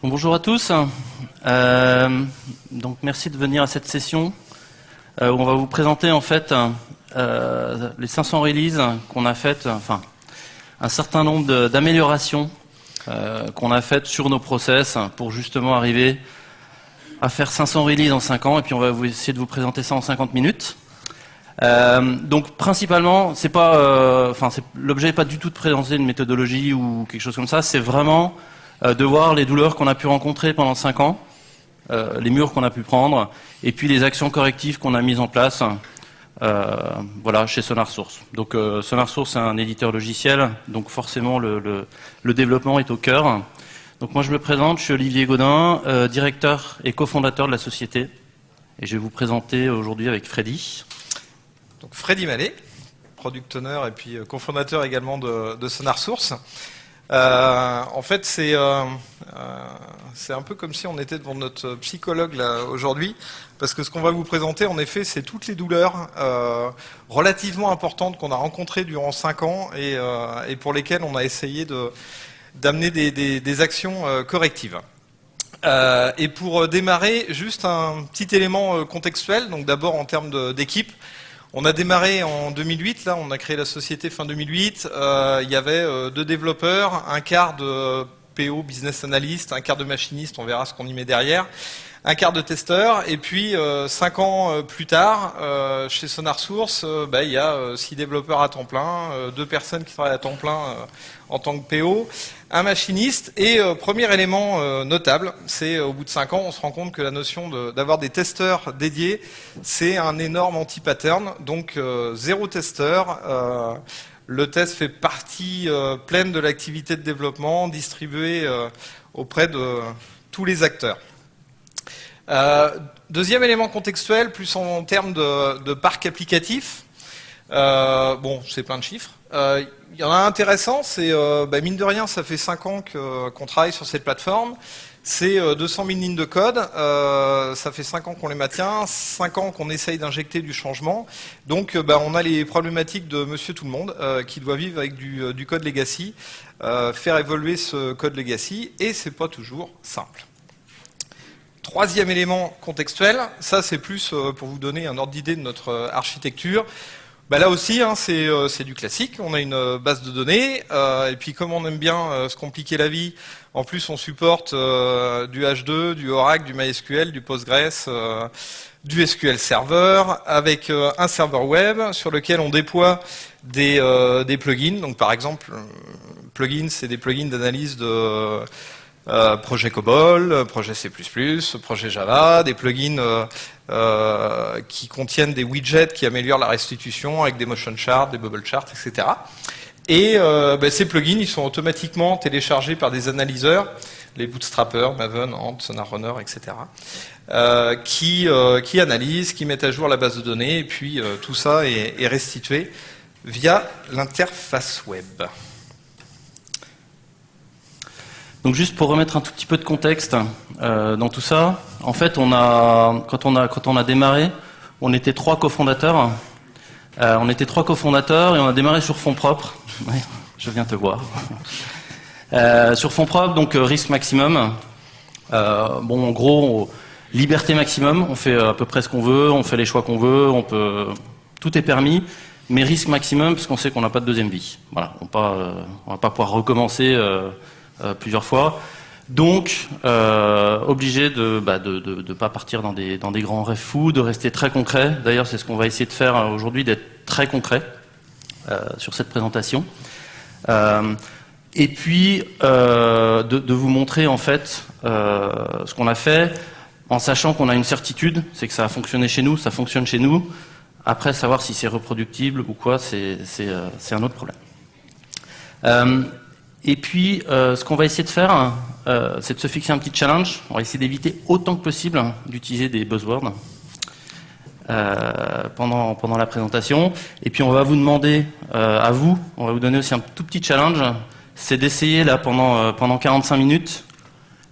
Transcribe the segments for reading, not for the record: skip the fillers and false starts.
Bonjour à tous. Donc merci de venir à cette session où on va vous présenter en fait les 500 releases qu'on a faites, enfin un certain nombre d'améliorations qu'on a faites sur nos process pour justement arriver à faire 500 releases en 5 ans, et puis on va essayer de vous présenter ça en 50 minutes. Donc principalement, c'est pas, l'objet n'est pas du tout de présenter une méthodologie ou quelque chose comme ça, c'est vraiment de voir les douleurs qu'on a pu rencontrer pendant 5 ans, les murs qu'on a pu prendre, et puis les actions correctives qu'on a mises en place voilà, chez SonarSource. Donc SonarSource est un éditeur logiciel, donc forcément le développement est au cœur. Donc moi je me présente, je suis Olivier Gaudin, directeur et cofondateur de la société, et je vais vous présenter aujourd'hui avec Freddy. Donc Freddy Mallet, product owner et puis cofondateur également de SonarSource. En fait, c'est un peu comme si on était devant notre psychologue là aujourd'hui, parce que ce qu'on va vous présenter, en effet, c'est toutes les douleurs relativement importantes qu'on a rencontrées durant 5 ans et pour lesquelles on a essayé d'amener des actions correctives. Et pour démarrer, juste un petit élément contextuel. Donc d'abord en termes d'équipe. On a démarré en 2008, là, on a créé la société fin 2008. Il y avait 2 développeurs, un quart de PO, business analyst, un quart de machiniste, on verra ce qu'on y met derrière, un quart de testeur. Et puis 5 ans plus tard, chez SonarSource, il y a 6 développeurs à temps plein, 2 personnes qui travaillent à temps plein en tant que PO, un machiniste. Et premier élément notable, c'est au bout de 5 ans, on se rend compte que la notion d'avoir des testeurs dédiés, c'est un énorme anti-pattern. Donc 0 testeur. Le test fait partie pleine de l'activité de développement distribuée auprès de tous les acteurs. Deuxième élément contextuel, plus en termes de parc applicatif. Bon, c'est plein de chiffres. Il y en a un intéressant, c'est mine de rien, ça fait 5 ans qu'on travaille sur cette plateforme. C'est 200 000 lignes de code. Ça fait 5 ans qu'on les maintient, 5 ans qu'on essaye d'injecter du changement. Donc, on a les problématiques de Monsieur Tout le Monde qui doit vivre avec du code legacy, faire évoluer ce code legacy, et c'est pas toujours simple. Troisième élément contextuel, ça c'est plus pour vous donner un ordre d'idée de notre architecture. Là aussi, c'est du classique. On a une base de données, et puis comme on aime bien se compliquer la vie, en plus on supporte du H2, du Oracle, du MySQL, du Postgres, du SQL Server, avec un serveur web sur lequel on déploie des plugins. Donc par exemple, plugins, c'est des plugins d'analyse de projet COBOL, projet C++, projet Java, des plugins qui contiennent des widgets qui améliorent la restitution avec des motion charts, des bubble charts, etc. Et ces plugins, ils sont automatiquement téléchargés par des analyseurs, les bootstrappers, Maven, Ant, SonarRunner, etc. Qui analysent, qui mettent à jour la base de données, et puis tout ça est restitué via l'interface web. Donc juste pour remettre un tout petit peu de contexte dans tout ça, en fait quand on a démarré, on était 3 cofondateurs. On était 3 cofondateurs et on a démarré sur fonds propres. Oui, je viens te voir. Sur fonds propres, donc risque maximum. En gros, liberté maximum. On fait à peu près ce qu'on veut, on fait les choix qu'on veut, tout est permis, mais risque maximum parce qu'on sait qu'on n'a pas de deuxième vie. Voilà, on va pas pouvoir recommencer plusieurs fois. Donc, obligé de pas partir dans des grands rêves fous, de rester très concret. D'ailleurs, c'est ce qu'on va essayer de faire aujourd'hui, d'être très concret sur cette présentation. Et puis, de vous montrer en fait ce qu'on a fait, en sachant qu'on a une certitude, c'est que ça a fonctionné chez nous, ça fonctionne chez nous. Après, savoir si c'est reproductible ou quoi, c'est un autre problème. Et puis, ce qu'on va essayer de faire, c'est de se fixer un petit challenge. On va essayer d'éviter autant que possible d'utiliser des buzzwords pendant la présentation. Et puis, on va vous demander, on va vous donner aussi un tout petit challenge, c'est d'essayer là pendant 45 minutes,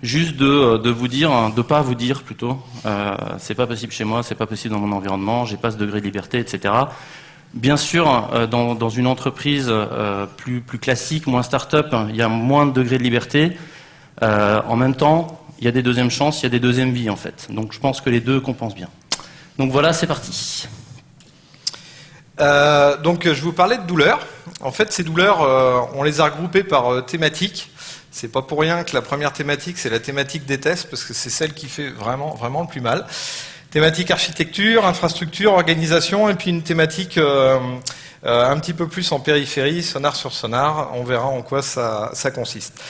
juste de vous dire, de pas vous dire plutôt, c'est pas possible chez moi, c'est pas possible dans mon environnement, j'ai pas ce degré de liberté, etc. Bien sûr, dans une entreprise plus classique, moins start-up, il y a moins de degré de liberté. En même temps, il y a des deuxièmes chances, il y a des deuxièmes vies en fait. Donc je pense que les deux compensent bien. Donc voilà, c'est parti. Donc je vous parlais de douleurs. En fait, ces douleurs, on les a regroupées par thématiques. C'est pas pour rien que la première thématique, c'est la thématique des tests, parce que c'est celle qui fait vraiment le plus mal. Thématique architecture, infrastructure, organisation, et puis une thématique un petit peu plus en périphérie, sonar sur sonar. On verra en quoi ça consiste.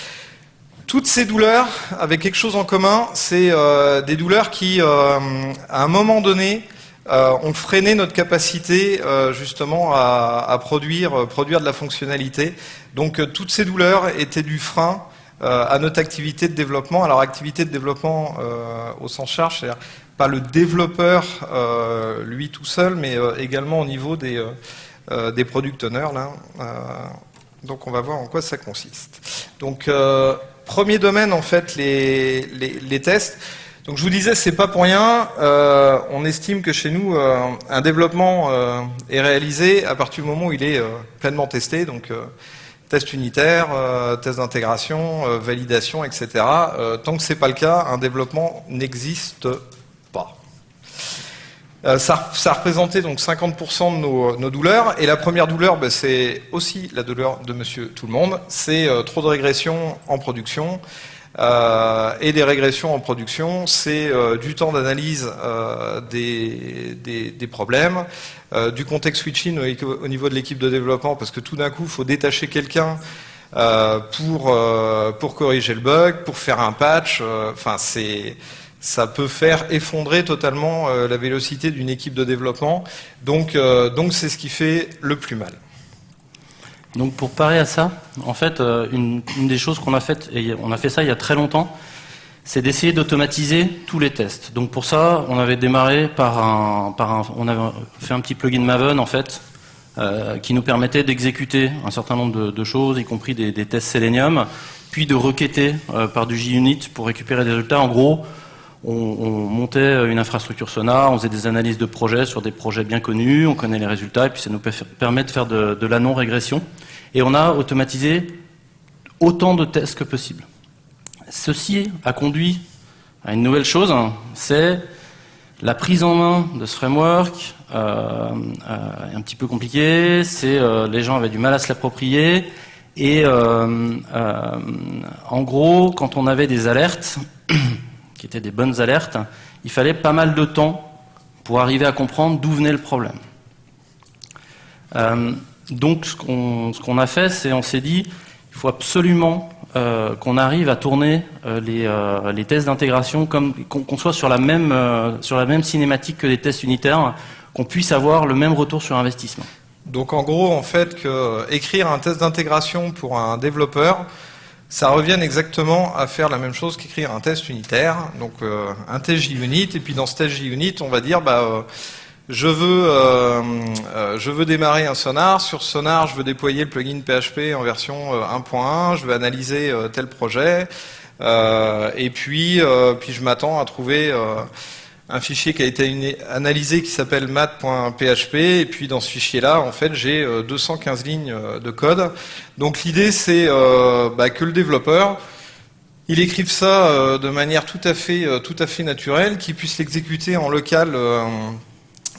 Toutes ces douleurs, avec quelque chose en commun, c'est des douleurs qui, à un moment donné, ont freiné notre capacité justement à produire de la fonctionnalité. Donc toutes ces douleurs étaient du frein à notre activité de développement. Alors activité de développement au sens large, c'est-à-dire pas le développeur lui tout seul, mais également au niveau des product owners. Là. Donc on va voir en quoi ça consiste. Donc premier domaine en fait les tests. Donc je vous disais, c'est pas pour rien. On estime que chez nous, un développement est réalisé à partir du moment où il est pleinement testé. Donc test unitaire, test d'intégration, validation, etc. Tant que c'est pas le cas, un développement n'existe pas. Ça représentait donc 50% de nos douleurs. Et la première douleur, c'est aussi la douleur de Monsieur Tout le Monde. C'est trop de régression en production. Et des régressions en production, c'est du temps d'analyse des problèmes, du context switching au niveau de l'équipe de développement, parce que tout d'un coup, il faut détacher quelqu'un pour corriger le bug, pour faire un patch. Ça peut faire effondrer totalement la vélocité d'une équipe de développement. Donc c'est ce qui fait le plus mal. Donc pour parer à ça, en fait, une des choses qu'on a faites, et on a fait ça il y a très longtemps, c'est d'essayer d'automatiser tous les tests. Donc pour ça, on avait démarré on avait fait un petit plugin Maven en fait, qui nous permettait d'exécuter un certain nombre de choses, y compris des tests Selenium, puis de requêter par du JUnit pour récupérer des résultats. En gros, on montait une infrastructure Sonar, on faisait des analyses de projets sur des projets bien connus, on connaît les résultats, et puis ça nous permet de faire de la non-régression. Et on a automatisé autant de tests que possible. Ceci a conduit à une nouvelle chose, c'est la prise en main de ce framework, un petit peu compliqué, les gens avaient du mal à se l'approprier, et en gros, quand on avait des alertes, qui étaient des bonnes alertes, il fallait pas mal de temps pour arriver à comprendre d'où venait le problème. Donc ce qu'on a fait, c'est on s'est dit, il faut absolument qu'on arrive à tourner les tests d'intégration qu'on soit sur la même cinématique que les tests unitaires, qu'on puisse avoir le même retour sur investissement. Donc en gros, en fait, écrire un test d'intégration pour un développeur, ça revient exactement à faire la même chose qu'écrire un test unitaire, donc un test JUnit, et puis dans ce test JUnit, on va dire, je veux démarrer un sonar, sur sonar, je veux déployer le plugin PHP en version 1.1, je veux analyser tel projet, et puis je m'attends à trouver un fichier qui a été analysé qui s'appelle mat.php, et puis dans ce fichier-là, en fait, j'ai 215 lignes de code. Donc l'idée, c'est que le développeur, il écrive ça de manière tout à fait naturelle, qu'il puisse l'exécuter en local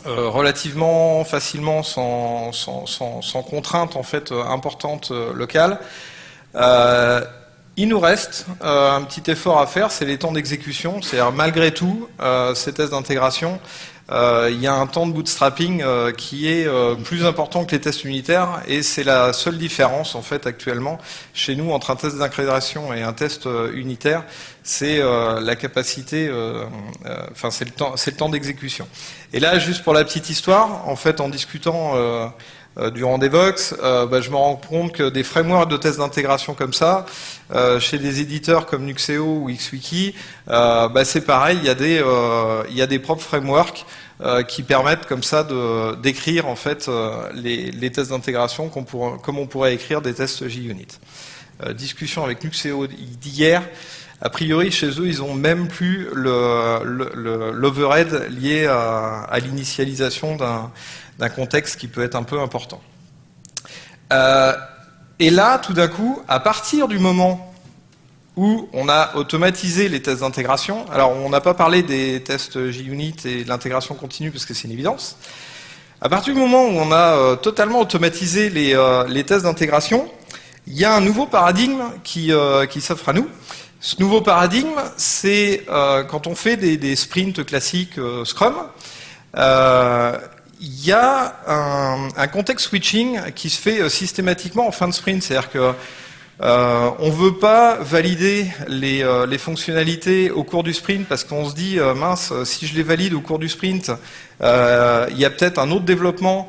relativement facilement, sans contrainte en fait importante locale. Il nous reste un petit effort à faire, c'est les temps d'exécution. C'est-à-dire malgré tout, ces tests d'intégration, il y a un temps de bootstrapping qui est plus important que les tests unitaires, et c'est la seule différence en fait actuellement chez nous entre un test d'intégration et un test unitaire, c'est la capacité, c'est le temps d'exécution. Et là, juste pour la petite histoire, en fait, en discutant durant des Vox, je me rends compte que des frameworks de tests d'intégration comme ça, chez des éditeurs comme Nuxeo ou XWiki, c'est pareil, il y a des propres frameworks qui permettent comme ça d'écrire en fait les tests d'intégration comme on pourrait écrire des tests JUnit. Discussion avec Nuxeo d'hier. A priori, chez eux, ils ont même plus l'overhead lié à l'initialisation d'un contexte qui peut être un peu important. Et là, tout d'un coup, à partir du moment où on a automatisé les tests d'intégration. Alors, on n'a pas parlé des tests JUnit et de l'intégration continue parce que c'est une évidence. À partir du moment où on a totalement automatisé les tests d'intégration, il y a un nouveau paradigme qui s'offre à nous. Ce nouveau paradigme, c'est quand on fait des sprints classiques Scrum, il y a un context switching qui se fait systématiquement en fin de sprint. C'est-à-dire que on veut pas valider les fonctionnalités au cours du sprint parce qu'on se dit mince, si je les valide au cours du sprint, il y a peut-être un autre développement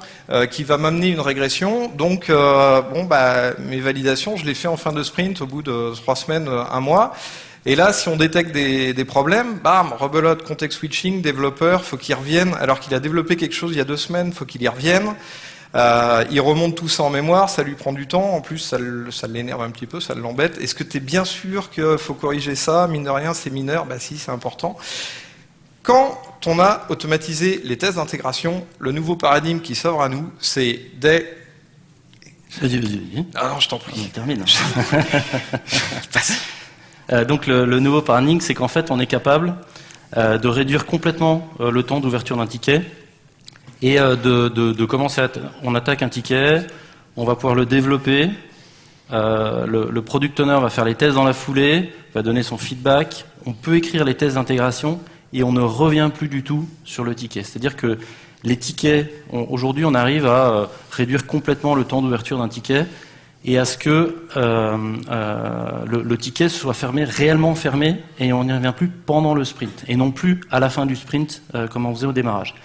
qui va m'amener une régression. Donc mes validations, je les fais en fin de sprint au bout de 3 semaines, 1 mois. Et là, si on détecte des problèmes, bam, rebelote, context switching, développeur, faut qu'il revienne, alors qu'il a développé quelque chose il y a 2 semaines, faut qu'il y revienne. Il remonte tout ça en mémoire, ça lui prend du temps, en plus ça l'énerve un petit peu, ça l'embête. Est-ce que tu es bien sûr qu'il faut corriger ça? Mine de rien, c'est mineur. Bah si, c'est important. Quand on a automatisé les tests d'intégration, le nouveau paradigme qui s'offre à nous, c'est des... Vas-y. Ah non, je t'en prie. On termine. Donc le nouveau paradigme, c'est qu'en fait, on est capable de réduire complètement le temps d'ouverture d'un ticket et de commencer on attaque un ticket, on va pouvoir le développer, le product owner va faire les tests dans la foulée, va donner son feedback, on peut écrire les tests d'intégration et on ne revient plus du tout sur le ticket. C'est-à-dire que les tickets, aujourd'hui on arrive à réduire complètement le temps d'ouverture d'un ticket et à ce que le ticket soit réellement fermé et on n'y revient plus pendant le sprint et non plus à la fin du sprint comme on faisait au démarrage.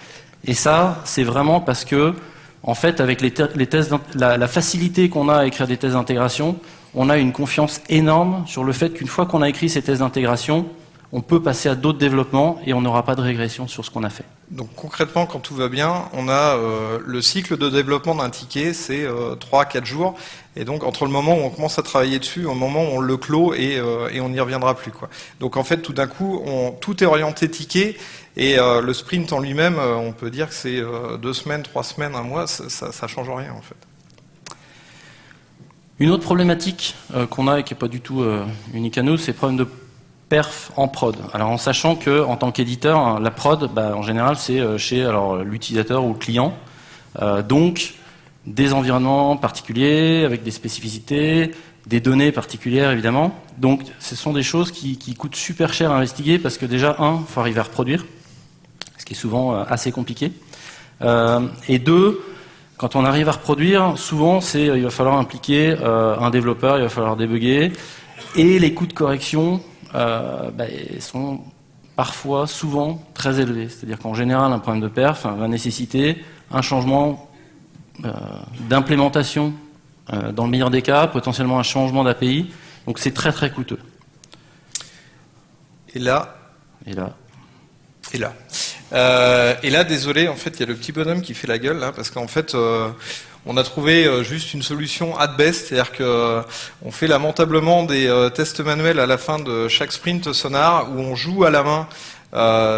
Et ça, c'est vraiment parce que, en fait, avec les tests, la facilité qu'on a à écrire des tests d'intégration, on a une confiance énorme sur le fait qu'une fois qu'on a écrit ces tests d'intégration, on peut passer à d'autres développements et on n'aura pas de régression sur ce qu'on a fait. Donc concrètement, quand tout va bien, on a le cycle de développement d'un ticket, c'est 3-4 jours. Et donc entre le moment où on commence à travailler dessus, au moment où on le clôt et on n'y reviendra plus, quoi. Donc en fait, tout d'un coup, tout est orienté ticket. Et le sprint en lui-même, on peut dire que c'est 2 semaines, 3 semaines, 1 mois, ça change rien en fait. Une autre problématique qu'on a et qui n'est pas du tout unique à nous, c'est le problème de perf en prod. Alors en sachant que en tant qu'éditeur, la prod, en général, c'est chez l'utilisateur ou le client. Donc des environnements particuliers avec des spécificités, des données particulières évidemment. Donc ce sont des choses qui coûtent super cher à investiguer parce que déjà, il faut arriver à reproduire, ce qui est souvent assez compliqué. Et 2, quand on arrive à reproduire, souvent il va falloir impliquer un développeur, il va falloir débugger, et les coûts de correction sont souvent très élevés. C'est-à-dire qu'en général, un problème de perf va nécessiter un changement d'implémentation, dans le meilleur des cas, potentiellement un changement d'API. Donc c'est très très coûteux. Et là, désolé, en fait, il y a le petit bonhomme qui fait la gueule là, parce qu'en fait, on a trouvé juste une solution at best, c'est-à-dire que on fait lamentablement des tests manuels à la fin de chaque sprint Sonar où on joue à la main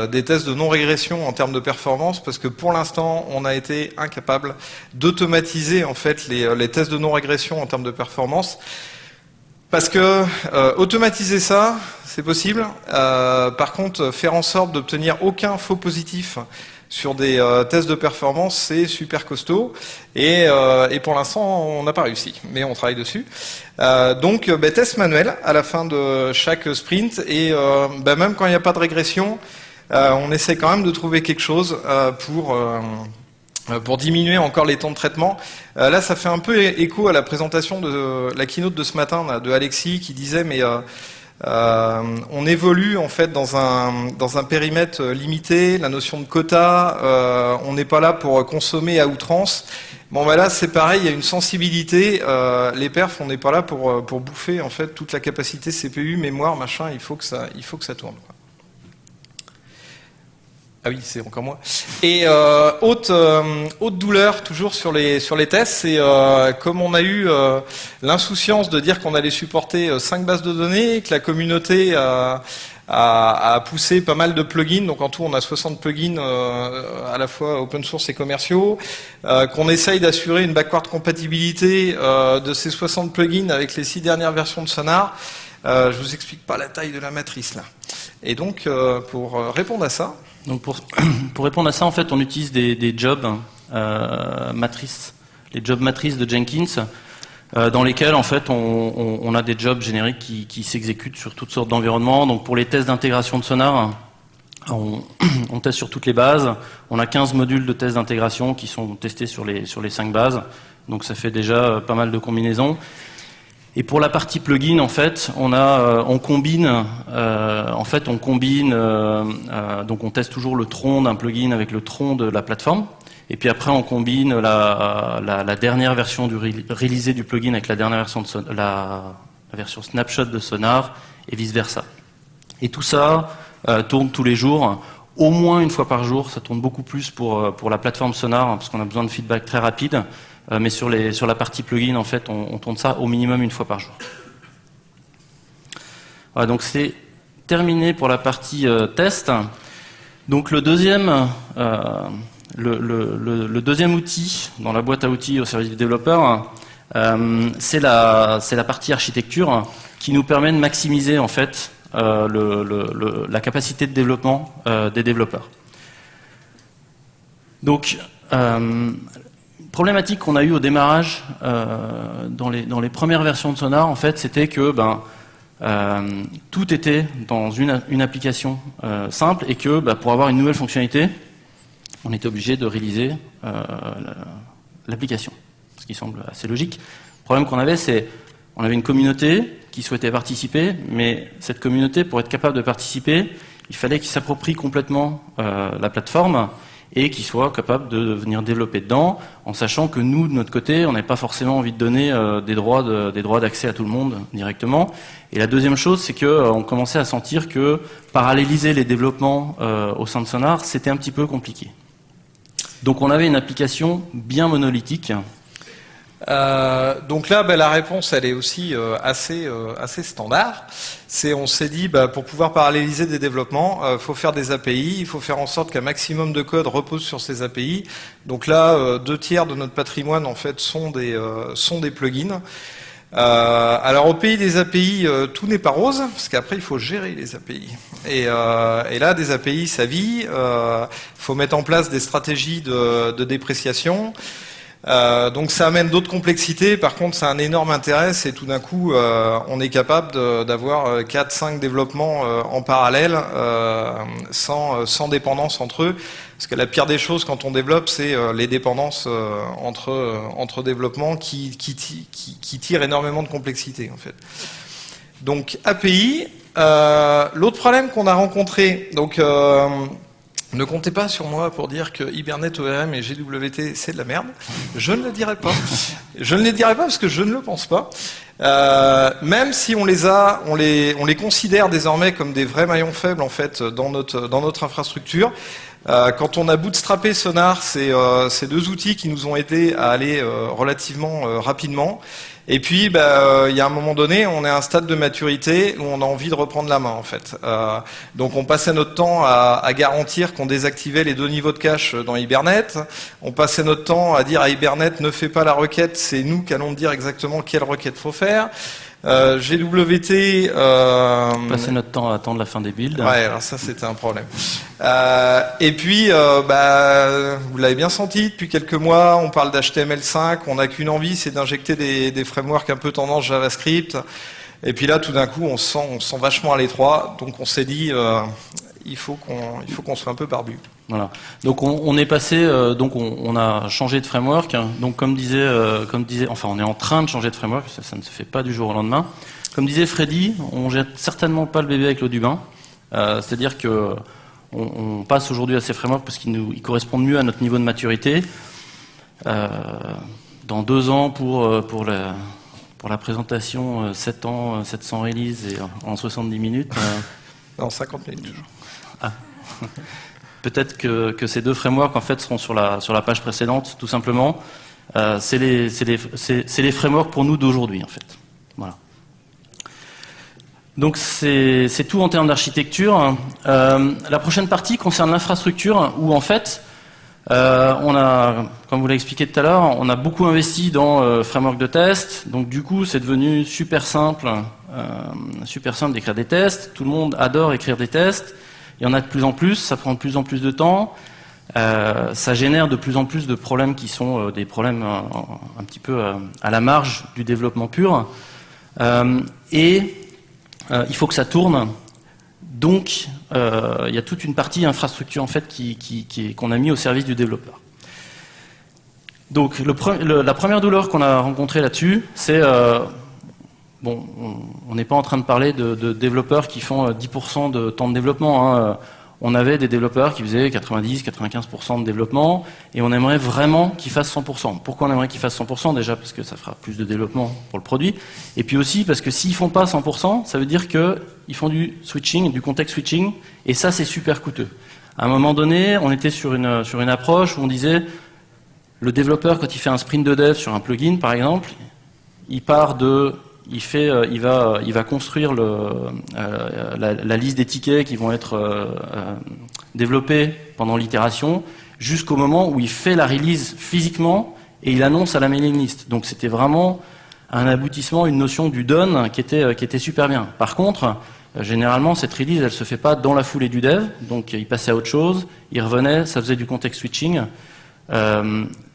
des tests de non-régression en termes de performance, parce que pour l'instant, on a été incapable d'automatiser en fait les tests de non-régression en termes de performance. Parce que automatiser ça, c'est possible. Par contre, faire en sorte d'obtenir aucun faux positif sur des tests de performance, c'est super costaud. Et pour l'instant, on n'a pas réussi, mais on travaille dessus. Donc, test manuel à la fin de chaque sprint. Et même quand il n'y a pas de régression, on essaie quand même de trouver quelque chose pour diminuer encore les temps de traitement. Là, ça fait un peu écho à la présentation de la keynote de ce matin là, de Alexis qui disait mais on évolue en fait dans un périmètre limité, la notion de quota, on n'est pas là pour consommer à outrance. Bon là c'est pareil, il y a une sensibilité, les perfs, on n'est pas là pour bouffer en fait toute la capacité CPU, mémoire, machin, il faut que ça tourne, quoi. Ah oui, c'est encore moi. Et haute douleur, toujours sur les tests, c'est comme on a eu l'insouciance de dire qu'on allait supporter 5 bases de données, que la communauté a poussé pas mal de plugins, donc en tout on a 60 plugins à la fois open source et commerciaux, qu'on essaye d'assurer une backward compatibilité de ces 60 plugins avec les 6 dernières versions de Sonar. Je vous explique pas la taille de la matrice là. Et donc, pour répondre à ça... Donc pour répondre à ça, en fait, on utilise des jobs matrices, les jobs matrices de Jenkins, dans lesquels en fait on a des jobs génériques qui s'exécutent sur toutes sortes d'environnements. Donc pour les tests d'intégration de Sonar, on teste sur toutes les bases. On a 15 modules de tests d'intégration qui sont testés sur les 5 bases. Donc ça fait déjà pas mal de combinaisons. Et pour la partie plugin, en fait, on combine. Donc on teste toujours le tronc d'un plugin avec le tronc de la plateforme. Et puis après, on combine la dernière version du releasé du plugin avec la dernière version de la version snapshot de Sonar et vice versa. Et tout ça tourne tous les jours, au moins une fois par jour. Ça tourne beaucoup plus pour la plateforme Sonar, parce qu'on a besoin de feedback très rapide. Mais sur la partie plugin, en fait, on tourne ça au minimum une fois par jour. Voilà, donc c'est terminé pour la partie test. Donc le deuxième outil dans la boîte à outils au service du développeur, c'est la partie architecture qui nous permet de maximiser en fait la capacité de développement des développeurs. Donc problématique qu'on a eue au démarrage dans les premières versions de Sonar, en fait, c'était que tout était dans une application simple et que pour avoir une nouvelle fonctionnalité, on était obligé de réaliser l'application, ce qui semble assez logique. Le problème qu'on avait, c'est on avait une communauté qui souhaitait participer, mais cette communauté, pour être capable de participer, il fallait qu'ils s'approprient complètement la plateforme et qu'ils soient capables de venir développer dedans, en sachant que nous, de notre côté, on n'avait pas forcément envie de donner des droits d'accès à tout le monde directement. Et la deuxième chose, c'est qu'on commençait à sentir que paralléliser les développements au sein de Sonar, c'était un petit peu compliqué. Donc on avait une application bien monolithique. Donc là, la réponse, elle est aussi assez standard. On s'est dit, pour pouvoir paralléliser des développements, faut faire des API, il faut faire en sorte qu'un maximum de code repose sur ces API. Donc là, 2/3 de notre patrimoine, en fait, sont des plugins. Alors au pays des API, tout n'est pas rose, parce qu'après il faut gérer les API. Et là, des API, ça vit. Faut mettre en place des stratégies de dépréciation. Donc ça amène d'autres complexités. Par contre, ça a un énorme intérêt, c'est tout d'un coup, on est capable d'avoir 4-5 développements en parallèle, sans dépendance entre eux. Parce que la pire des choses quand on développe, c'est les dépendances entre développements qui tirent énormément de complexité, en fait. Donc API. L'autre problème qu'on a rencontré, donc ne comptez pas sur moi pour dire que Hibernate ORM et GWT c'est de la merde. Je ne le dirai pas. Je ne les dirai pas parce que je ne le pense pas. Même si on les considère désormais comme des vrais maillons faibles en fait dans notre infrastructure. Quand on a bootstrappé Sonar, c'est deux outils qui nous ont aidés à aller relativement rapidement. Et puis, il y a un moment donné, on est à un stade de maturité où on a envie de reprendre la main, en fait. Donc, on passait notre temps à garantir qu'on désactivait les 2 niveaux de cache dans Hibernate. On passait notre temps à dire à Hibernate, ne fais pas la requête, c'est nous qui allons dire exactement quelle requête faut faire. GWT... Passer notre temps à attendre la fin des builds. Ouais, alors ça c'était un problème. Et puis, vous l'avez bien senti, depuis quelques mois, on parle d'HTML5, on n'a qu'une envie, c'est d'injecter des frameworks un peu tendance JavaScript. Et puis là, tout d'un coup, on se sent vachement à l'étroit, donc on s'est dit, il faut qu'on soit un peu barbu. Voilà. Donc on est passé, on a changé de framework. Donc comme disait, enfin on est en train de changer de framework. Ça ne se fait pas du jour au lendemain. Comme disait Freddy, on jette certainement pas le bébé avec l'eau du bain. C'est-à-dire que on passe aujourd'hui à ces frameworks parce qu'ils correspondent mieux à notre niveau de maturité. Dans 2 ans pour la présentation, 7 ans, 700 releases et en 70 minutes. Non, 50 minutes. Ah. Peut-être que ces 2 frameworks en fait seront sur la page précédente, tout simplement. C'est les frameworks pour nous d'aujourd'hui, en fait. Voilà. Donc c'est tout en termes d'architecture. La prochaine partie concerne l'infrastructure, où en fait, on a, comme vous l'avez expliqué tout à l'heure, on a beaucoup investi dans framework de test. Donc du coup, c'est devenu super simple super simple d'écrire des tests. Tout le monde adore écrire des tests. Il y en a de plus en plus, ça prend de plus en plus de temps. Ça génère de plus en plus de problèmes qui sont des problèmes un petit peu à la marge du développement pur. Il faut que ça tourne. Donc, il y a toute une partie infrastructure en fait qu'on a mis au service du développeur. Donc, la première douleur qu'on a rencontrée là-dessus, c'est bon, on n'est pas en train de parler de développeurs qui font 10% de temps de développement. Hein. On avait des développeurs qui faisaient 90-95% de développement et on aimerait vraiment qu'ils fassent 100%. Pourquoi on aimerait qu'ils fassent 100%? Déjà parce que ça fera plus de développement pour le produit. Et puis aussi parce que s'ils font pas 100%, ça veut dire qu'ils font du switching, du context switching, et ça c'est super coûteux. À un moment donné, on était sur une approche où on disait le développeur, quand il fait un sprint de dev sur un plugin par exemple, il va construire la liste des tickets qui vont être développés pendant l'itération jusqu'au moment où il fait la release physiquement et il annonce à la mailing list. Donc c'était vraiment un aboutissement, une notion du done qui était super bien. Par contre, généralement cette release elle se fait pas dans la foulée du dev, donc il passait à autre chose, il revenait, ça faisait du context switching.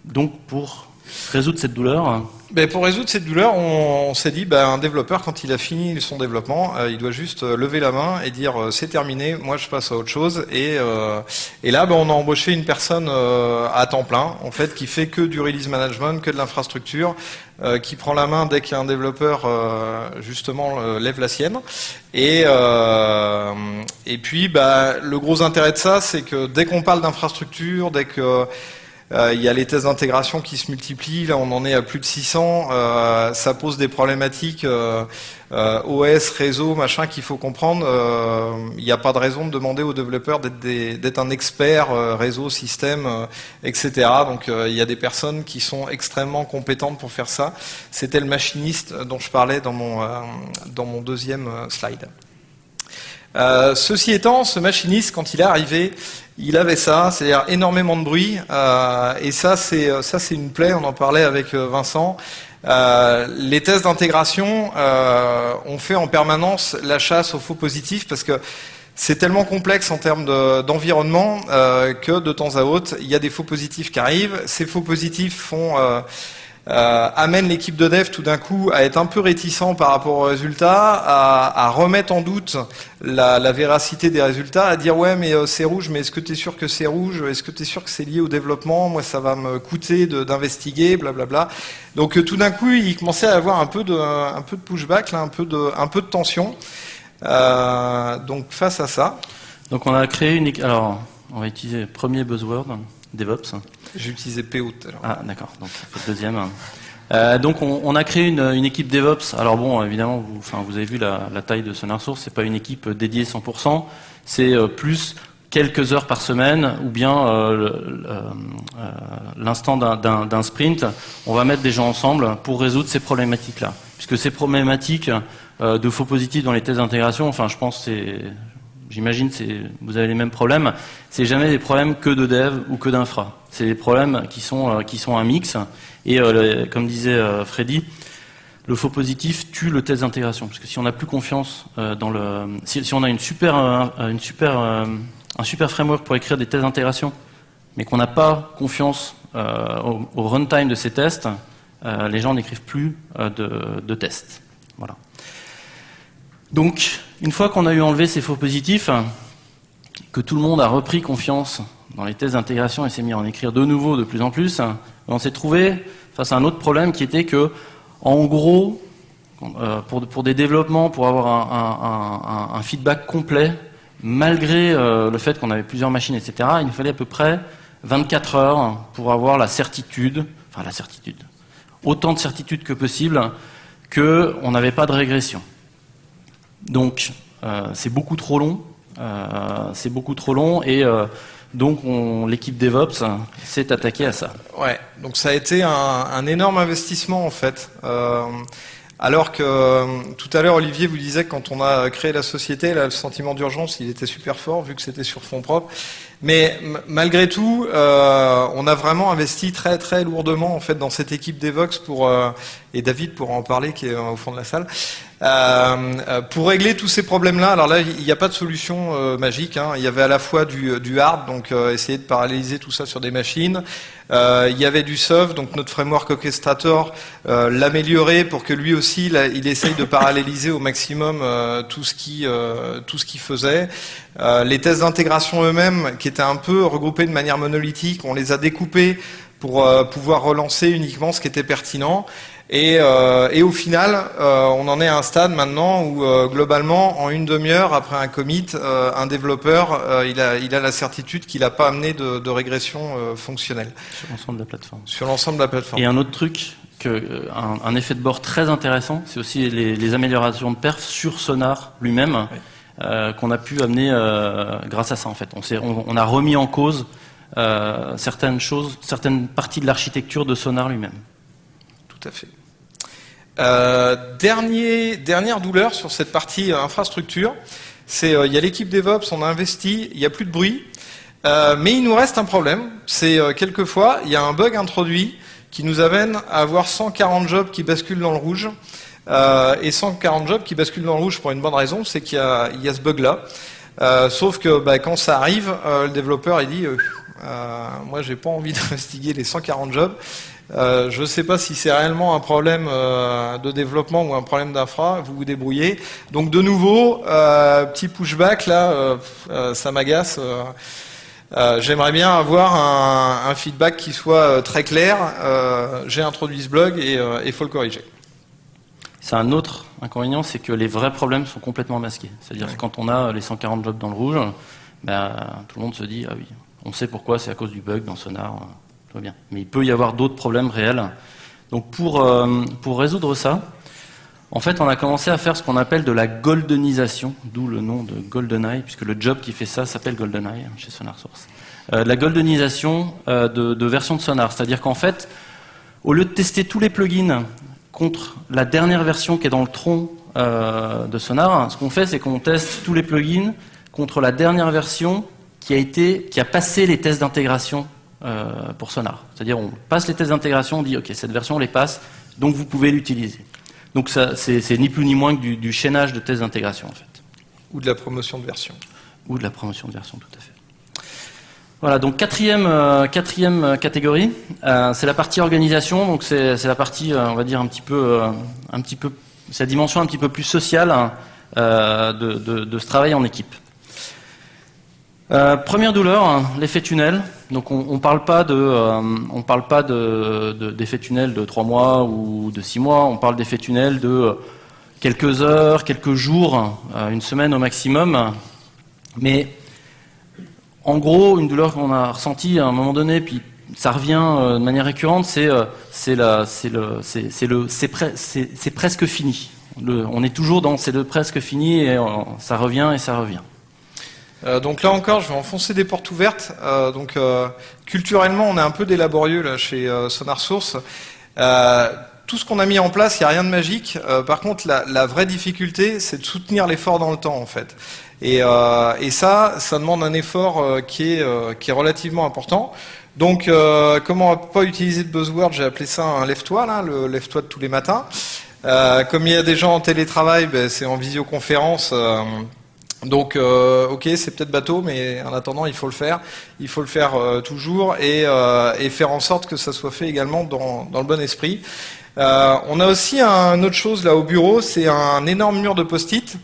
Donc pour résoudre cette douleur. Pour résoudre cette douleur, on s'est dit, un développeur, quand il a fini son développement, il doit juste lever la main et dire c'est terminé, moi je passe à autre chose. Et là, on a embauché une personne à temps plein, en fait, qui fait que du release management, que de l'infrastructure, qui prend la main dès qu'il y a un développeur, justement, lève la sienne. Et puis, le gros intérêt de ça, c'est que dès qu'on parle d'infrastructure, dès que il y a les tests d'intégration qui se multiplient, là on en est à plus de 600, ça pose des problématiques OS, réseau, machin qu'il faut comprendre. Il n'y a pas de raison de demander aux développeurs d'être un expert réseau, système, etc. Donc il y a des personnes qui sont extrêmement compétentes pour faire ça. C'était le machiniste dont je parlais dans mon deuxième slide. Ceci étant, ce machiniste, quand il est arrivé, il avait ça, c'est-à-dire énormément de bruit, et ça c'est une plaie, on en parlait avec Vincent. Les tests d'intégration ont fait en permanence la chasse aux faux positifs, parce que c'est tellement complexe en termes d'environnement que de temps à autre, il y a des faux positifs qui arrivent. Ces faux positifs amènent l'équipe de dev tout d'un coup à être un peu réticent par rapport aux résultats, à remettre en doute la véracité des résultats, à dire ouais mais c'est rouge, mais est-ce que tu es sûr que c'est rouge, est-ce que tu es sûr que c'est lié au développement, moi ça va me coûter d'investiguer, blablabla. Donc tout d'un coup il commençait à avoir un peu de pushback, là, un peu de tension. Donc face à ça. Donc on a créé alors on va utiliser le premier buzzword, DevOps. J'ai utilisé PO tout à l'heure. Ah d'accord, donc ça fait le deuxième. Donc on a créé une équipe DevOps. Alors bon, évidemment, vous avez vu la taille de SonarSource, c'est pas une équipe dédiée 100%, c'est plus quelques heures par semaine, ou bien l'instant d'un sprint, on va mettre des gens ensemble pour résoudre ces problématiques-là. Puisque ces problématiques de faux positifs dans les tests d'intégration, je pense j'imagine vous avez les mêmes problèmes, c'est jamais des problèmes que de dev ou que d'infra. C'est des problèmes qui sont un mix. Et comme disait Freddy, le faux positif tue le test d'intégration. Parce que si on n'a plus confiance si on a un super framework pour écrire des tests d'intégration, mais qu'on n'a pas confiance au runtime de ces tests, les gens n'écrivent plus de tests. Voilà. Donc, une fois qu'on a eu enlevé ces faux positifs, que tout le monde a repris confiance dans les tests d'intégration et s'est mis à en écrire de nouveau de plus en plus, on s'est trouvé face à un autre problème qui était que, en gros, pour des développements, pour avoir un feedback complet, malgré le fait qu'on avait plusieurs machines, etc., il nous fallait à peu près 24 heures pour avoir autant de certitude que possible qu'on n'avait pas de régression. Donc, c'est beaucoup trop long. Et donc l'équipe DevOps s'est attaquée à ça. Ouais, donc ça a été un énorme investissement en fait. Alors que tout à l'heure Olivier vous disait que quand on a créé la société, là, le sentiment d'urgence il était super fort vu que c'était sur fonds propres. Mais malgré tout, on a vraiment investi très très lourdement en fait dans cette équipe d'Evox et David pourra en parler qui est au fond de la salle. Pour régler tous ces problèmes-là, alors là, il n'y a pas de solution magique. Hein. Il y avait à la fois du hard, donc essayer de paralléliser tout ça sur des machines. Il y avait du soft, donc notre framework orchestrator, l'améliorer pour que lui aussi, il essaye de paralléliser au maximum tout ce qu'il faisait. Les tests d'intégration eux-mêmes, qui étaient un peu regroupés de manière monolithique, on les a découpés pour pouvoir relancer uniquement ce qui était pertinent. Et au final, on en est à un stade maintenant où globalement, en une demi-heure après un commit, un développeur, il a la certitude qu'il n'a pas amené de régression fonctionnelle. Sur l'ensemble de la plateforme. Sur l'ensemble de la plateforme. Et un autre truc, un effet de bord très intéressant, c'est aussi les améliorations de perf sur Sonar lui-même, oui. Qu'on a pu amener grâce à ça en fait. On a remis en cause certaines parties de l'architecture de Sonar lui-même. Tout à fait. Dernière douleur sur cette partie infrastructure, c'est il y a l'équipe DevOps, on a investi, il n'y a plus de bruit, mais il nous reste un problème, c'est quelquefois il y a un bug introduit qui nous amène à avoir 140 jobs qui basculent dans le rouge, et 140 jobs qui basculent dans le rouge pour une bonne raison, c'est qu'il y a ce bug-là, sauf que quand ça arrive, le développeur il dit moi j'ai pas envie d'investiguer les 140 jobs. Je ne sais pas si c'est réellement un problème de développement ou un problème d'infra, vous vous débrouillez. Donc de nouveau, petit pushback là, ça m'agace. J'aimerais bien avoir un feedback qui soit très clair. J'ai introduit ce blog et il faut le corriger. C'est un autre inconvénient, c'est que les vrais problèmes sont complètement masqués. C'est-à-dire que quand on a les 140 jobs dans le rouge, tout le monde se dit ah oui, on sait pourquoi, c'est à cause du bug dans Sonar. Bien. Mais il peut y avoir d'autres problèmes réels. Donc pour résoudre ça, en fait, on a commencé à faire ce qu'on appelle de la goldenisation, d'où le nom de GoldenEye, puisque le job qui fait ça s'appelle GoldenEye chez SonarSource. La goldenisation de version de Sonar, c'est-à-dire qu'en fait, au lieu de tester tous les plugins contre la dernière version qui est dans le tronc de Sonar, ce qu'on fait, c'est qu'on teste tous les plugins contre la dernière version qui a passé les tests d'intégration pour Sonar. C'est-à-dire on passe les tests d'intégration, on dit ok, cette version on les passe, donc vous pouvez l'utiliser. Donc ça, c'est ni plus ni moins que du chaînage de tests d'intégration en fait. Ou de la promotion de version. Ou de la promotion de version, tout à fait. Voilà, donc quatrième catégorie, c'est la partie organisation, donc c'est la partie, on va dire un petit peu, c'est la dimension un petit peu plus sociale de ce travail en équipe. Première douleur, l'effet tunnel. Donc on parle pas d'effet tunnel de 3 mois ou de 6 mois. On parle d'effet tunnel de quelques heures, quelques jours, une semaine au maximum. Mais en gros, une douleur qu'on a ressentie à un moment donné, puis ça revient de manière récurrente, c'est presque fini. On est toujours dans c'est presque fini et ça revient et ça revient. Donc là encore, je vais enfoncer des portes ouvertes. Culturellement, on est un peu des laborieux là chez SonarSource. Tout ce qu'on a mis en place, il n'y a rien de magique. Par contre, la vraie difficulté, c'est de soutenir l'effort dans le temps, en fait. Et ça demande un effort qui est relativement important. Donc, comme on va pas utiliser de buzzword, j'ai appelé ça un lève-toi, là, le lève-toi de tous les matins. Comme il y a des gens en télétravail, c'est en visioconférence. Donc, ok, c'est peut-être bateau, mais en attendant, il faut le faire. Il faut le faire toujours et faire en sorte que ça soit fait également dans le bon esprit. On a aussi une autre chose là au bureau, c'est un énorme mur de post-it.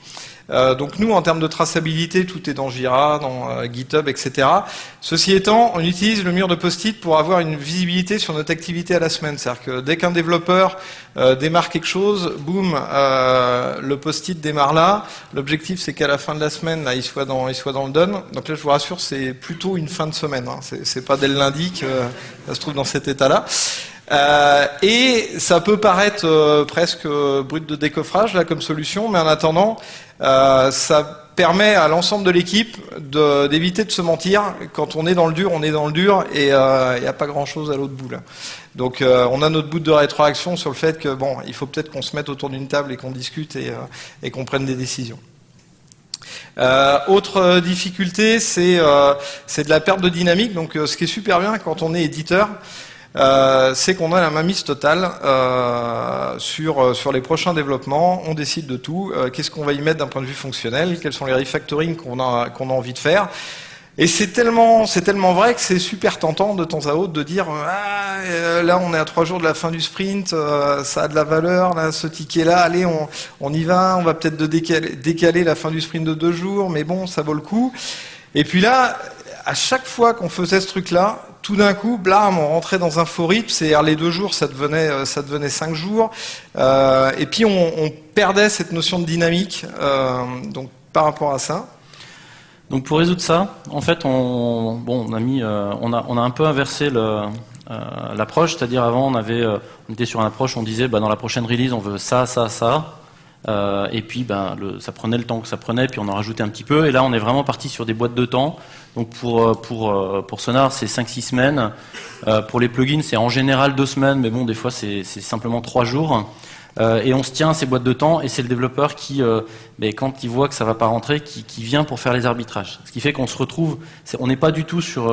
Donc nous, en termes de traçabilité, tout est dans Jira, dans GitHub, etc. Ceci étant, on utilise le mur de post-it pour avoir une visibilité sur notre activité à la semaine. C'est-à-dire que dès qu'un développeur démarre quelque chose, boum, le post-it démarre là. L'objectif, c'est qu'à la fin de la semaine, là, il soit dans le done. Donc là, je vous rassure, c'est plutôt une fin de semaine. Hein. C'est pas dès le lundi que ça se trouve dans cet état-là. Et ça peut paraître presque brut de décoffrage là comme solution, mais en attendant, ça permet à l'ensemble de l'équipe d'éviter de se mentir. Quand on est dans le dur, on est dans le dur, et il n'y a pas grand-chose à l'autre bout là. Donc on a notre bout de rétroaction sur le fait que bon, il faut peut-être qu'on se mette autour d'une table et qu'on discute et qu'on prenne des décisions. Autre difficulté, c'est de la perte de dynamique. Donc, ce qui est super bien quand on est éditeur, c'est qu'on a la mainmise totale sur les prochains développements. On décide de tout. Qu'est-ce qu'on va y mettre d'un point de vue fonctionnel? Quels sont les refactoring qu'on a envie de faire? Et c'est tellement vrai que c'est super tentant de temps à autre de dire là on est à 3 jours de la fin du sprint, ça a de la valeur, là ce ticket là, allez on y va, on va peut-être décaler la fin du sprint de 2 jours, mais bon ça vaut le coup. Et puis là, à chaque fois qu'on faisait ce truc là, tout d'un coup, blam, on rentrait dans un faux rythme, c'est-à-dire les 2 jours ça devenait 5 jours, et puis on perdait cette notion de dynamique, donc par rapport à ça. Donc pour résoudre ça, en fait, on a un peu inversé l'approche, c'est-à-dire avant on était sur une approche, on disait dans la prochaine release on veut ça, et puis ça prenait le temps que ça prenait, puis on en rajoutait un petit peu, et là on est vraiment parti sur des boîtes de temps. Donc pour Sonar c'est 5-6 semaines, pour les plugins c'est en général 2 semaines, mais bon des fois c'est simplement 3 jours. Et on se tient à ces boîtes de temps, et c'est le développeur qui, quand il voit que ça va pas rentrer, qui vient pour faire les arbitrages. Ce qui fait qu'on se retrouve, on n'est pas du tout sur...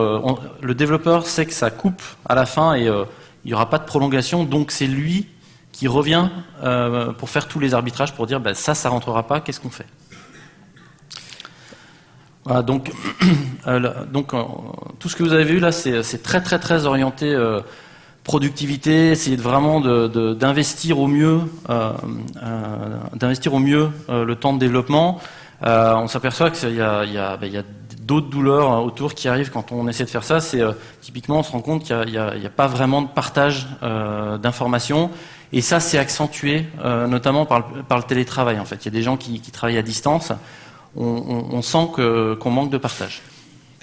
le développeur sait que ça coupe à la fin, et il n'y aura pas de prolongation, donc c'est lui qui revient pour faire tous les arbitrages, pour dire ça rentrera pas, qu'est-ce qu'on fait? Voilà, donc tout ce que vous avez vu là, c'est très très très orienté... productivité, essayer vraiment d'investir au mieux, le temps de développement. On s'aperçoit qu'il y a d'autres douleurs autour qui arrivent quand on essaie de faire ça. C'est typiquement, on se rend compte qu'il n'y a pas vraiment de partage d'informations, et ça c'est accentué notamment par le télétravail. En fait, il y a des gens qui travaillent à distance. On sent qu'on manque de partage.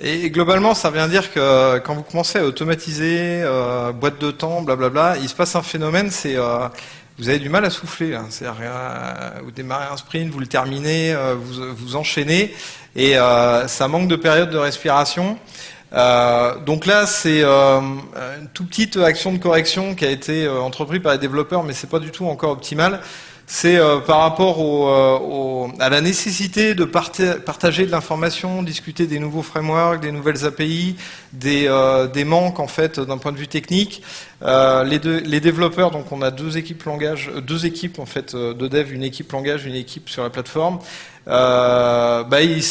Et globalement, ça vient dire que quand vous commencez à automatiser, boîte de temps, blablabla, il se passe un phénomène, c'est vous avez du mal à souffler. Hein. C'est-à-dire, vous démarrez un sprint, vous le terminez, vous enchaînez, et ça manque de période de respiration. Donc là, c'est une toute petite action de correction qui a été entreprise par les développeurs, mais c'est pas du tout encore optimal. C'est par rapport à la nécessité de partager de l'information, discuter des nouveaux frameworks, des nouvelles API, des manques en fait d'un point de vue technique. Les développeurs, donc on a deux équipes en fait de dev, une équipe langage, une équipe sur la plateforme. Ils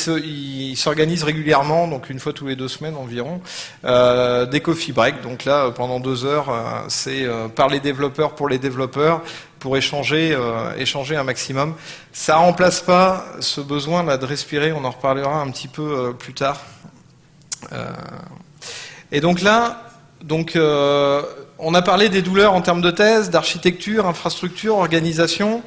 s'organisent régulièrement, donc une fois tous les 2 semaines environ, des coffee breaks. Donc là, pendant 2 heures, c'est par les développeurs pour les développeurs, pour échanger un maximum. Ça remplace pas ce besoin là de respirer. On en reparlera un petit peu plus tard. Et donc là, on a parlé des douleurs en termes de thèse, d'architecture, infrastructure, organisation.